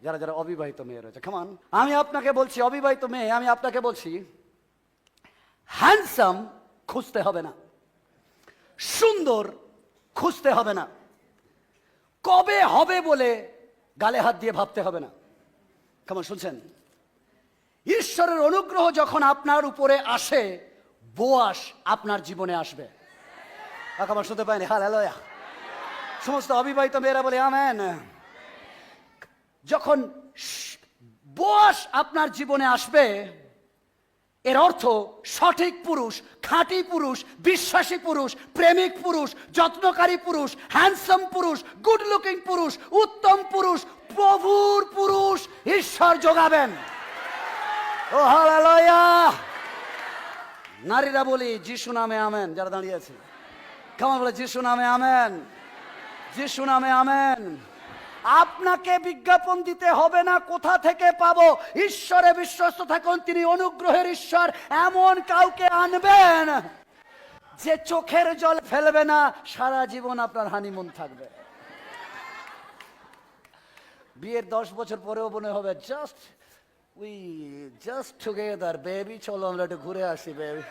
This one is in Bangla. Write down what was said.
যারা যারা অবিবাহিত মেয়ে রয়েছে, কেমন আমি আপনাকে বলছি, অবিবাহিত মেয়ে আমি আপনাকে বলছি, হ্যান্ডসাম খুঁজতে হবে না, সুন্দর খুঁজতে হবে না, কবে হবে বলে গালে হাত দিয়ে ভাবতে হবে না। কেমন শুনছেন? ঈশ্বরের অনুগ্রহ যখন আপনার উপরে আসে, বোয়াস আপনার জীবনে আসবে। কেমন শুনতে পাইনি? হালেলুয়া। সমস্ত অবিবাহিত মেয়েরা বলে আমেন। যখন বোয়াস আপনার জীবনে আসবে, এর অর্থ সঠিক পুরুষ, খাঁটি পুরুষ, বিশ্বাসী পুরুষ, প্রেমিক পুরুষ, যত্নকারী পুরুষ, হ্যান্ডসাম পুরুষ, গুড লুকিং পুরুষ, উত্তম পুরুষ, প্রভুর পুরুষ ঈশ্বর যোগাবেন। ও হালেলুয়া। নারীরা বলি যিশু নামে আমেন। যারা দাঁড়িয়ে আছে কেমন বলে যিশু নামে আমেন, যিশু নামে আমেন। আপনাকে বিজ্ঞাপন দিতে হবে না কোথা থেকে পাবো। ঈশ্বরে বিশ্বস্ত থাকুন, তিনি অনুগ্রহের ঈশ্বর। এমন কাউকে আনবেন যে চোখের জল ফেলবে না, সারা জীবন আপনার হানিমুন থাকবে। বিয়ের 10 বছর পরেও মনে হবে জাস্ট টুগেদার বেবি, চলো আমরা একটু ঘুরে আসি বেবি।